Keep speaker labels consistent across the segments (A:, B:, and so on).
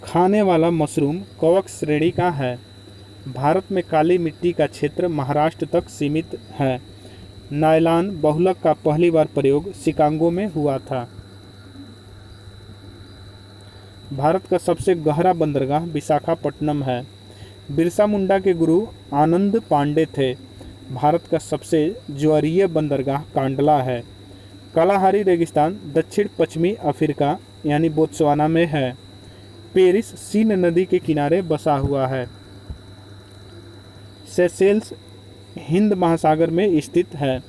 A: खाने वाला मशरूम कवक श्रेणी का है। भारत में काली मिट्टी का क्षेत्र महाराष्ट्र तक सीमित है। नायलॉन बहुलक का पहली बार प्रयोग शिकागो में हुआ था। भारत का सबसे गहरा बंदरगाह विशाखापट्टनम है। बिरसा मुंडा के गुरु आनंद पांडे थे। भारत का सबसे ज्वारीय बंदरगाह कांडला है। कालाहारी रेगिस्तान दक्षिण पश्चिमी अफ्रीका यानी बोत्सवाना में है। पेरिस सीन नदी के किनारे बसा हुआ है। सेशेल्स हिंद महासागर में स्थित है।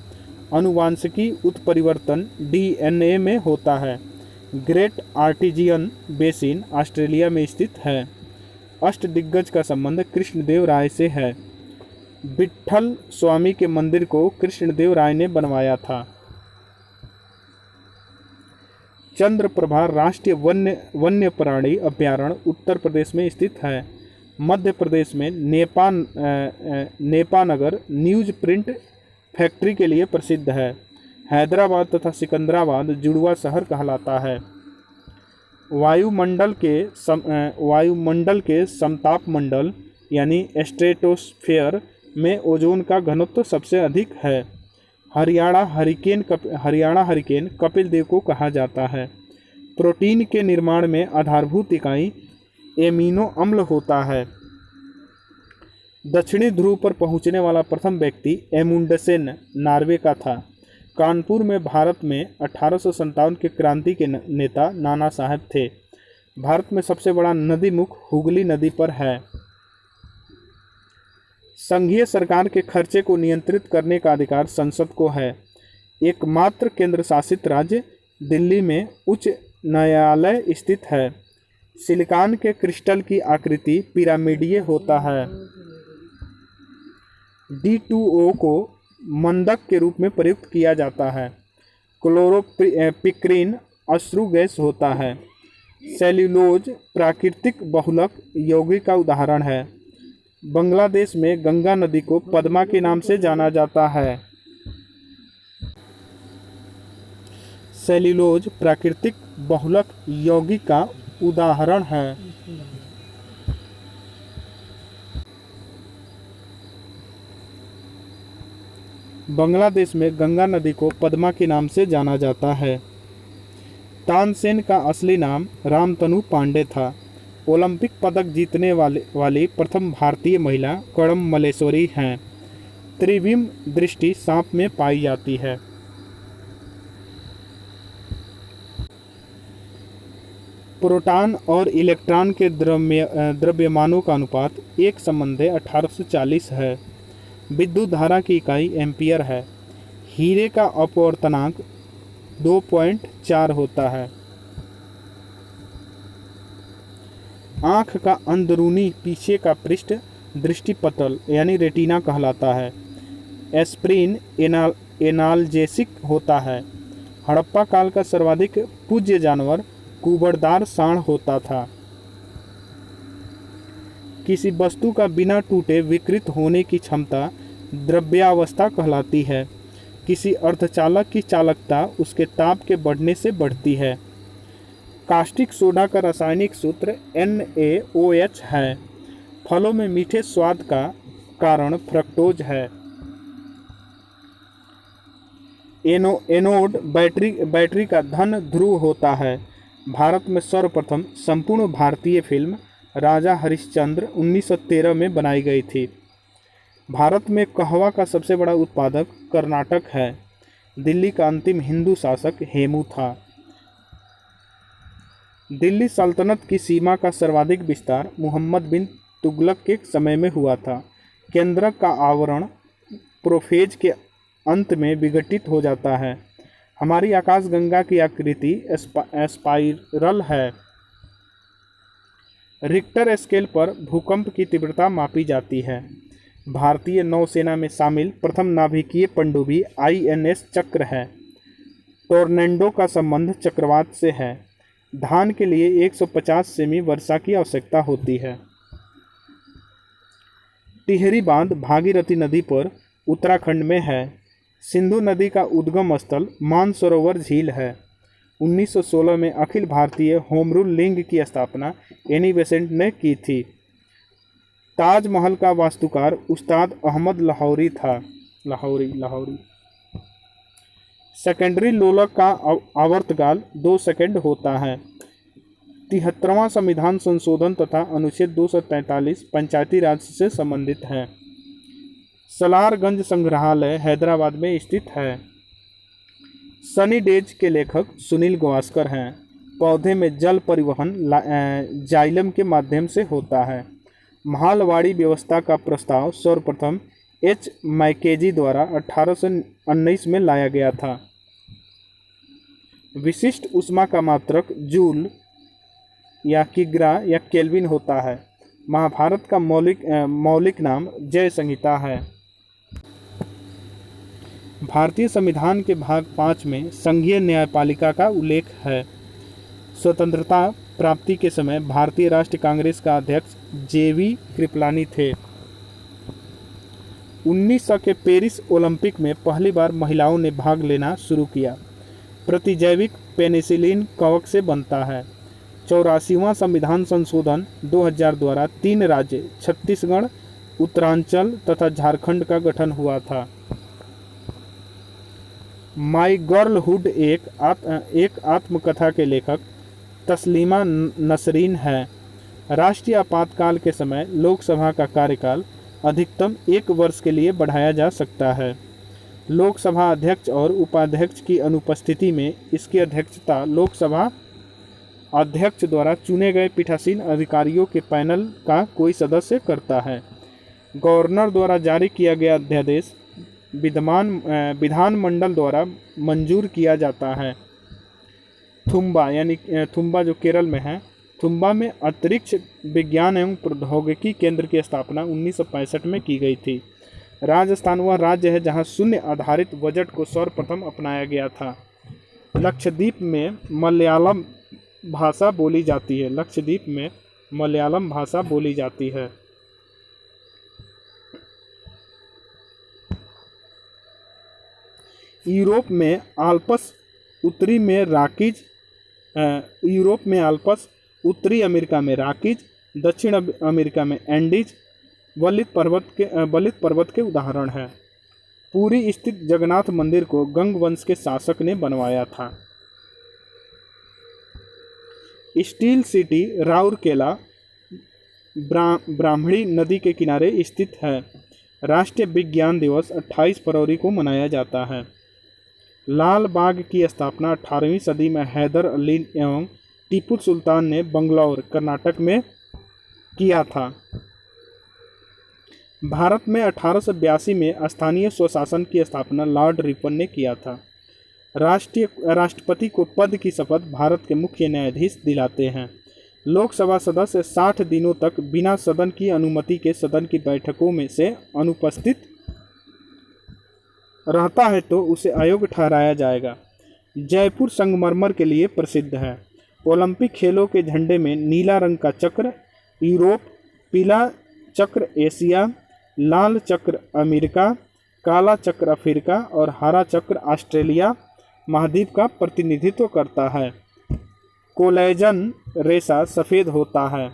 A: आनुवांशिकी उत्परिवर्तन डीएनए में होता है। ग्रेट आर्टिजियन बेसिन ऑस्ट्रेलिया में स्थित है। अष्टदिग्गज का संबंध कृष्णदेव राय से है। विट्ठल स्वामी के मंदिर को कृष्णदेव राय ने बनवाया था। चंद्रप्रभा राष्ट्रीय वन्य प्राणी अभयारण्य उत्तर प्रदेश में स्थित है। मध्य प्रदेश में नेपानगर न्यूज प्रिंट फैक्ट्री के लिए प्रसिद्ध है। हैदराबाद तथा सिकंदराबाद जुड़वा शहर कहलाता है। वायुमंडल के समताप मंडल यानी स्ट्रेटोस्फेयर में ओजोन का घनत्व सबसे अधिक है। हरियाणा हरिकेन कपिल देव को कहा जाता है। प्रोटीन के निर्माण में आधारभूत इकाई एमिनो अम्ल होता है। दक्षिणी ध्रुव पर पहुंचने वाला प्रथम व्यक्ति एमुंडसेन नॉर्वे का था। कानपुर में भारत में 1857 के क्रांति के नेता नाना साहब थे। भारत में सबसे बड़ा नदी मुख हुगली नदी पर है। संघीय सरकार के खर्चे को नियंत्रित करने का अधिकार संसद को है। एकमात्र केंद्र शासित राज्य दिल्ली में उच्च न्यायालय स्थित है। सिलिकॉन के क्रिस्टल की आकृति पिरामिडीय होता है। D2O को मंदक के रूप में प्रयुक्त किया जाता है। क्लोरोपिक्रीन अश्रु गैस होता है। सेल्यूलोज प्राकृतिक बहुलक यौगिक का उदाहरण है। बांग्लादेश में गंगा नदी को पद्मा के नाम से जाना जाता है। सेल्यूलोज प्राकृतिक बहुलक यौगिक का उदाहरण है। बांग्लादेश में गंगा नदी को पद्मा के नाम से जाना जाता है। तानसेन का असली नाम रामतनु पांडे था। ओलंपिक पदक जीतने वाली प्रथम भारतीय महिला कड़म मलेश्वरी हैं। त्रिविम दृष्टि सांप में पाई जाती है। प्रोटॉन और इलेक्ट्रॉन के द्रव्यमानों का अनुपात 1:1840 है। विद्युत धारा की इकाई एम्पियर है। हीरे का अपवर्तनांक 2.4 होता है। आँख का अंदरूनी पीछे का पृष्ठ दृष्टिपटल यानी रेटिना कहलाता है। एस्प्रिन एनाल्जेसिक होता है। हड़प्पा काल का सर्वाधिक पूज्य जानवर कुबड़दार सांड होता था। किसी वस्तु का बिना टूटे विकृत होने की क्षमता द्रव्यावस्था कहलाती है। किसी अर्धचालक की चालकता उसके ताप के बढ़ने से बढ़ती है। कास्टिक सोडा का रासायनिक सूत्र NaOH है। फलों में मीठे स्वाद का कारण फ्रक्टोज है। एनोड बैटरी का धन ध्रुव होता है। भारत में सर्वप्रथम संपूर्ण भारतीय फिल्म राजा हरिश्चंद्र 1913 में बनाई गई थी। भारत में कहवा का सबसे बड़ा उत्पादक कर्नाटक है। दिल्ली का अंतिम हिंदू शासक हेमू था। दिल्ली सल्तनत की सीमा का सर्वाधिक विस्तार मुहम्मद बिन तुगलक के समय में हुआ था। केंद्रक का आवरण प्रोफेज के अंत में विघटित हो जाता है। हमारी आकाशगंगा की आकृति स्पाइरल है। रिक्टर स्केल पर भूकंप की तीव्रता मापी जाती है। भारतीय नौसेना में शामिल प्रथम नाभिकीय पनडुब्बी INS चक्र है। टोर्नेडो का संबंध चक्रवात से है। धान के लिए 150 सेमी वर्षा की आवश्यकता होती है। टिहरी बांध भागीरथी नदी पर उत्तराखंड में है। सिंधु नदी का उद्गम स्थल मानसरोवर झील है। 1916 में Akhil Bharatiya home rule league की स्थापना एनी बेसेंट ने की थी। ताजमहल का वास्तुकार उस्ताद अहमद लाहौरी था। लाहौरी। सेकेंडरी लोलक का आवर्तकाल 2 सेकंड होता है। 73वां संविधान संशोधन तथा अनुच्छेद 243 पंचायती राज से संबंधित है। सलारगंज संग्रहालय हैदराबाद में स्थित है। सनी डेज के लेखक सुनील गावस्कर हैं। पौधे में जल परिवहन जाइलम के माध्यम से होता है। मालवाड़ी व्यवस्था का प्रस्ताव सर्वप्रथम एच मैकेजी द्वारा 1819 में लाया गया था। विशिष्ट ऊष्मा का मात्रक जूल या किग्रा या केल्विन होता है। महाभारत का मौलिक नाम जय संहिता है। भारतीय संविधान के भाग 5 में संघीय न्यायपालिका का उल्लेख है। स्वतंत्रता प्राप्ति के समय भारतीय राष्ट्रीय कांग्रेस का अध्यक्ष जेवी कृपलानी थे। 1900 के पेरिस ओलंपिक में पहली बार महिलाओं ने भाग लेना शुरू किया। प्रतिजैविक पेनिसिलिन कवक से बनता है। 84वां संविधान संशोधन 2000 द्वारा 3 राज्य छत्तीसगढ़, उत्तरांचल तथा झारखंड का गठन हुआ था। माई गर्लहुड एक आत्मकथा के लेखक तस्लीमा नसरीन है। राष्ट्रीय आपातकाल के समय लोकसभा का कार्यकाल अधिकतम 1 वर्ष के लिए बढ़ाया जा सकता है। लोकसभा अध्यक्ष और उपाध्यक्ष की अनुपस्थिति में इसकी अध्यक्षता लोकसभा अध्यक्ष द्वारा चुने गए पीठासीन अधिकारियों के पैनल का कोई सदस्य करता है। गवर्नर द्वारा जारी किया गया अध्यादेश विधानमंडल द्वारा मंजूर किया जाता है। थुम्बा जो केरल में है, थुम्बा में अंतरिक्ष विज्ञान एवं प्रौद्योगिकी केंद्र की स्थापना 1965 में की गई थी। राजस्थान वह राज्य है जहां शून्य आधारित बजट को सर्वप्रथम अपनाया गया था। लक्षद्वीप में मलयालम भाषा बोली जाती है। लक्षद्वीप में मलयालम भाषा बोली जाती है। यूरोप में आल्प्स, उत्तरी अमेरिका में रॉकीज, दक्षिण अमेरिका में एंडीज वलित पर्वत के उदाहरण हैं। पुरी स्थित जगन्नाथ मंदिर को गंग वंश के शासक ने बनवाया था। स्टील सिटी राउरकेला ब्राह्मणी नदी के किनारे स्थित है। राष्ट्रीय विज्ञान दिवस 28 फरवरी को मनाया जाता है। लाल बाग की स्थापना 18वीं सदी में हैदर अली एवं टीपू सुल्तान ने बंगलौर, कर्नाटक में किया था। भारत में 1882 में स्थानीय स्वशासन की स्थापना लॉर्ड रिपन ने किया था। राष्ट्रपति को पद की शपथ भारत के मुख्य न्यायाधीश दिलाते हैं। लोकसभा सदस्य 60 दिनों तक बिना सदन की अनुमति के सदन की बैठकों में से अनुपस्थित रहता है तो उसे अयोग्य ठहराया जाएगा। जयपुर संगमरमर के लिए प्रसिद्ध है। ओलंपिक खेलों के झंडे में नीला रंग का चक्र यूरोप, पीला चक्र एशिया, लाल चक्र अमेरिका, काला चक्र अफ्रीका और हरा चक्र ऑस्ट्रेलिया महाद्वीप का प्रतिनिधित्व करता है। कोलेजन रेशा सफ़ेद होता है।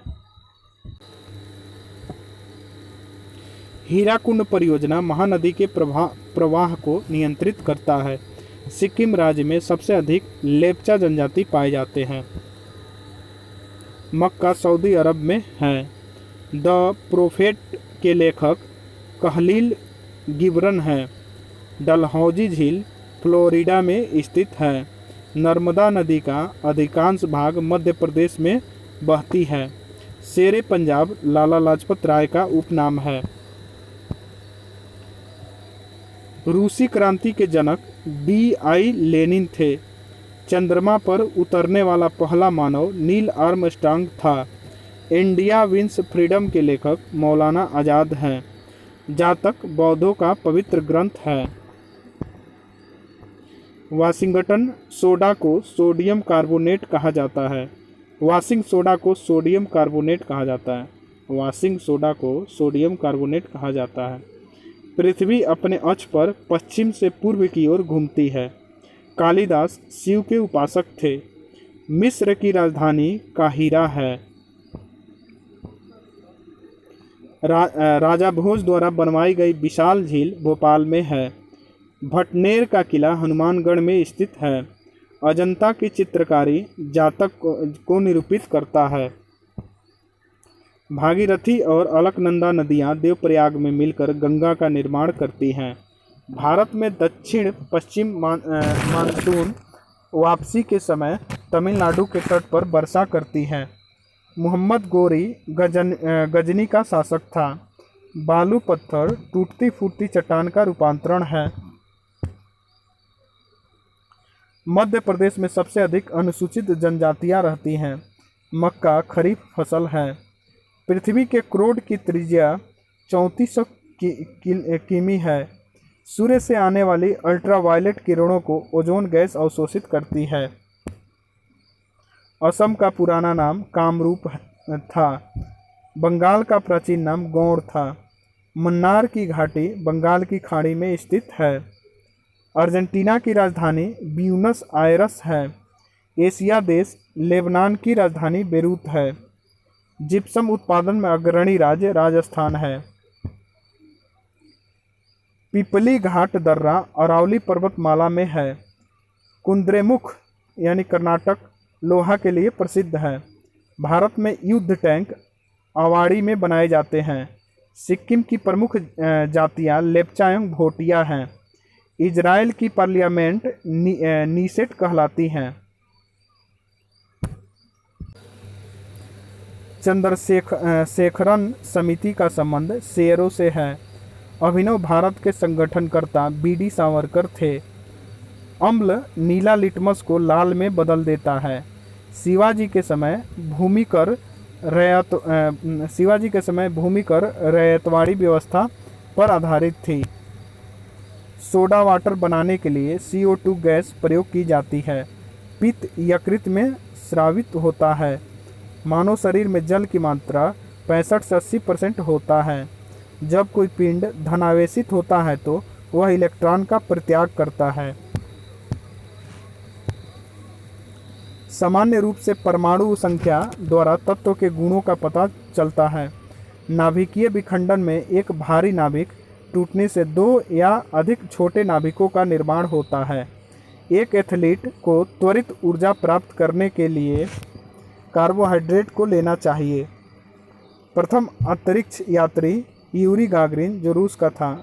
A: हीराकुंड परियोजना महानदी के प्रवाह को नियंत्रित करता है। सिक्किम राज्य में सबसे अधिक लेप्चा जनजाति पाए जाते हैं। मक्का सऊदी अरब में है। द प्रोफेट के लेखक कहलील गिबरन हैं। डलहौजी झील फ्लोरिडा में स्थित है। नर्मदा नदी का अधिकांश भाग मध्य प्रदेश में बहती है। शेरे पंजाब लाला लाजपत राय का उपनाम है। रूसी क्रांति के जनक B.I. लेनिन थे। चंद्रमा पर उतरने वाला पहला मानव नील आर्मस्ट्रांग था। इंडिया विंस फ्रीडम के लेखक मौलाना आज़ाद हैं। जातक बौद्धों का पवित्र ग्रंथ है। वाशिंगटन सोडा को सोडियम कार्बोनेट कहा जाता है। वाशिंग सोडा को सोडियम कार्बोनेट कहा जाता है। वाशिंग सोडा को सोडियम कार्बोनेट कहा जाता है। पृथ्वी अपने अक्ष पर पश्चिम से पूर्व की ओर घूमती है। कालिदास शिव के उपासक थे। मिस्र की राजधानी काहिरा है। राजा भोज द्वारा बनवाई गई विशाल झील भोपाल में है। भटनेर का किला हनुमानगढ़ में स्थित है। अजंता की चित्रकारी जातक को निरूपित करता है। भागीरथी और अलकनंदा नदियां देवप्रयाग में मिलकर गंगा का निर्माण करती हैं। भारत में दक्षिण पश्चिम मानसून वापसी के समय तमिलनाडु के तट पर वर्षा करती है। मोहम्मद गोरी गजनी का शासक था। बालू पत्थर टूटती फूटती चट्टान का रूपांतरण है। मध्य प्रदेश में सबसे अधिक अनुसूचित जनजातियां रहती हैं। मक्का खरीफ फसल है। पृथ्वी के क्रोड की त्रिज्या 3400 किमी है। सूर्य से आने वाली अल्ट्रावायलेट किरणों को ओजोन गैस अवशोषित करती है। असम का पुराना नाम कामरूप था। बंगाल का प्राचीन नाम गौड़ था। मन्नार की घाटी बंगाल की खाड़ी में स्थित है। अर्जेंटीना की राजधानी ब्यूनस आयरस है। एशिया देश लेबनान की राजधानी बेरूत है। जिप्सम उत्पादन में अग्रणी राज्य राजस्थान है। पिपली घाट दर्रा अरावली पर्वतमाला में है। कुंद्रेमुख यानी कर्नाटक लोहा के लिए प्रसिद्ध है। भारत में युद्ध टैंक अवाड़ी में बनाए जाते हैं। सिक्किम की प्रमुख जातियां लेप्चा एवं भोटिया हैं। इजराइल की पार्लियामेंट नीसेट कहलाती हैं। चंद्रशेखरन समिति का संबंध शेयरों से है। अभिनव भारत के संगठनकर्ता बीडी सावरकर थे। अम्ल नीला लिटमस को लाल में बदल देता है। शिवाजी के समय भूमिकर रैयतवाड़ी व्यवस्था पर आधारित थी। सोडा वाटर बनाने के लिए CO2 गैस प्रयोग की जाती है। पित्त यकृत में स्रावित होता है। मानव शरीर में जल की मात्रा 65 से 80% होता है। जब कोई पिंड धनावेशित होता है तो वह इलेक्ट्रॉन का परित्याग करता है। सामान्य रूप से परमाणु संख्या द्वारा तत्व के गुणों का पता चलता है। नाभिकीय विखंडन में एक भारी नाभिक टूटने से 2 या अधिक छोटे नाभिकों का निर्माण होता है। एक एथलीट को त्वरित ऊर्जा प्राप्त करने के लिए कार्बोहाइड्रेट को लेना चाहिए। प्रथम अंतरिक्ष यात्री यूरी गागरिन जो रूस का था।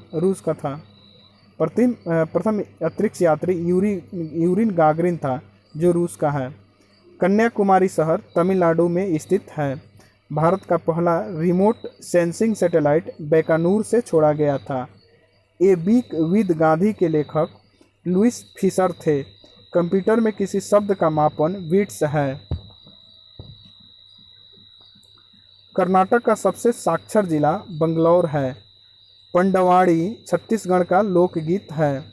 A: प्रथम अंतरिक्ष यात्री यूरिन गागरिन था जो रूस का है। कन्याकुमारी शहर तमिलनाडु में स्थित है। भारत का पहला रिमोट सेंसिंग सैटेलाइट बैकानूर से छोड़ा गया था। ए वीक विद गांधी के लेखक लुइस फिशर थे। कंप्यूटर में किसी शब्द का मापन बिट्स है। कर्नाटक का सबसे साक्षर जिला बंगलौर है। पंडवाड़ी छत्तीसगढ़ का लोकगीत है।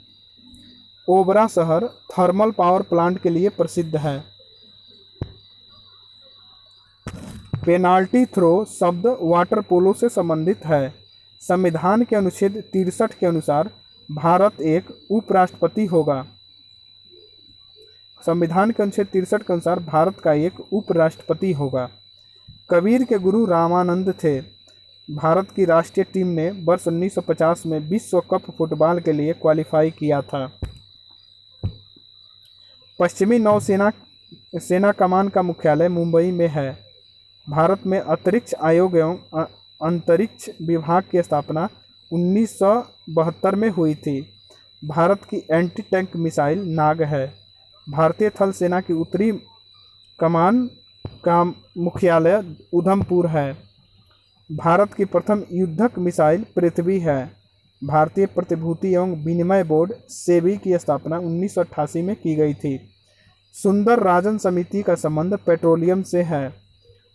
A: ओबरा शहर थर्मल पावर प्लांट के लिए प्रसिद्ध है। पेनाल्टी थ्रो शब्द वाटर पोलो से संबंधित है। संविधान के अनुच्छेद 63 के अनुसार भारत एक उपराष्ट्रपति होगा। संविधान के अनुच्छेद 63 के अनुसार भारत का एक उपराष्ट्रपति होगा। कबीर के गुरु रामानंद थे। भारत की राष्ट्रीय टीम ने वर्ष 1950 में विश्व कप फुटबॉल के लिए क्वालिफाई किया था। पश्चिमी नौसेना सेना कमान का मुख्यालय मुंबई में है। भारत में अंतरिक्ष आयोग एवं अंतरिक्ष विभाग की स्थापना 1972 में हुई थी। भारत की एंटी टैंक मिसाइल नाग है। भारतीय थल सेना की उत्तरी कमान का मुख्यालय उधमपुर है। भारत की प्रथम युद्धक मिसाइल पृथ्वी है। भारतीय प्रतिभूति एवं विनिमय बोर्ड सेबी की स्थापना 1988 में की गई थी। सुंदर राजन समिति का संबंध पेट्रोलियम से है।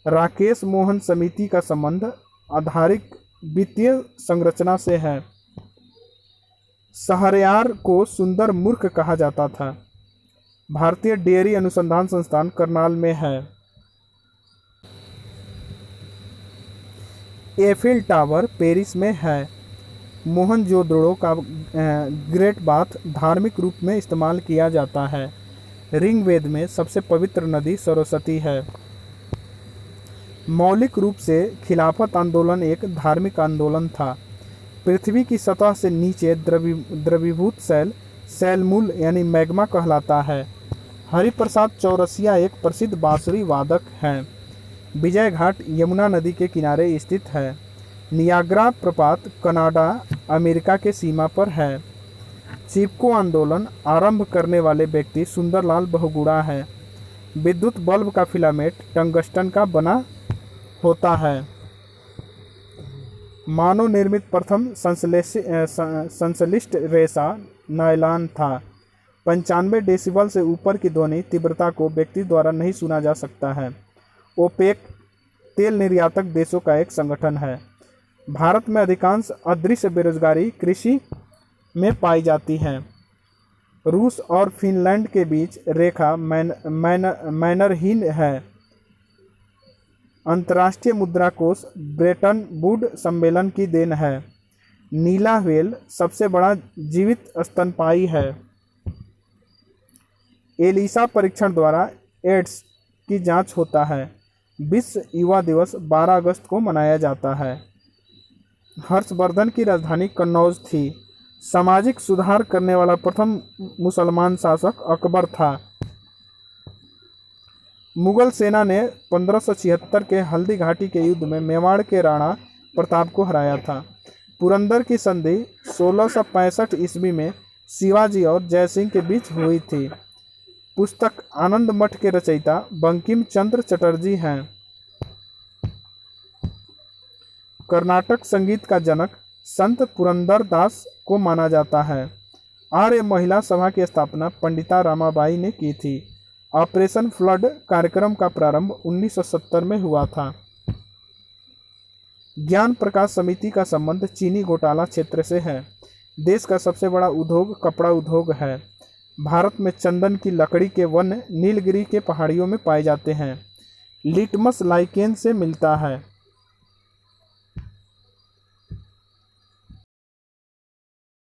A: राकेश मोहन समिति का संबंध आधारिक वित्तीय संरचना से है। शहरयार को सुंदर मूर्ख कहा जाता था। भारतीय डेयरी अनुसंधान संस्थान करनाल में है। एफिल टावर पेरिस में है। मोहनजोदड़ो का ग्रेट बाथ धार्मिक रूप में इस्तेमाल किया जाता है। ऋग्वेद में सबसे पवित्र नदी सरस्वती है। मौलिक रूप से खिलाफत आंदोलन एक धार्मिक आंदोलन था। पृथ्वी की सतह से नीचे द्रवीभूत शैलमूल यानी मैग्मा कहलाता है। हरिप्रसाद चौरसिया एक प्रसिद्ध बांसुरी वादक हैं। विजय घाट यमुना नदी के किनारे स्थित है। नियाग्रा प्रपात कनाडा अमेरिका के सीमा पर है। चिपको आंदोलन आरंभ करने वाले व्यक्ति सुंदरलाल बहुगुणा है। विद्युत बल्ब का फिलामेंट टंगस्टन का बना होता है। मानव निर्मित प्रथम संश्लिष्ट रेशा नायलॉन था। 95 डेसिबल से ऊपर की ध्वनि तीव्रता को व्यक्ति द्वारा नहीं सुना जा सकता है। ओपेक तेल निर्यातक देशों का एक संगठन है। भारत में अधिकांश अदृश्य बेरोजगारी कृषि में पाई जाती है। रूस और फिनलैंड के बीच रेखा मैनरहीन है। अंतर्राष्ट्रीय मुद्रा कोष ब्रेटन वुड सम्मेलन की देन है। नीला व्हेल सबसे बड़ा जीवित स्तनपायी है। एलिसा परीक्षण द्वारा एड्स की जांच होता है। विश्व युवा दिवस 12 अगस्त को मनाया जाता है। हर्षवर्धन की राजधानी कन्नौज थी। सामाजिक सुधार करने वाला प्रथम मुसलमान शासक अकबर था। मुगल सेना ने 1576 के हल्दी घाटी के युद्ध में मेवाड़ के राणा प्रताप को हराया था। पुरंदर की संधि 1665 ईस्वी में शिवाजी और जयसिंह के बीच हुई थी। पुस्तक आनंद मठ के रचयिता बंकिम चंद्र चटर्जी हैं। कर्नाटक संगीत का जनक संत पुरंदर दास को माना जाता है। आर्य महिला सभा की स्थापना पंडिता रामाबाई ने की थी। ऑपरेशन फ्लड कार्यक्रम का प्रारंभ 1970 में हुआ था। ज्ञान प्रकाश समिति का संबंध चीनी घोटाला क्षेत्र से है। देश का सबसे बड़ा उद्योग कपड़ा उद्योग है। भारत में चंदन की लकड़ी के वन नीलगिरी के पहाड़ियों में पाए जाते हैं। लिटमस लाइकेन से मिलता है।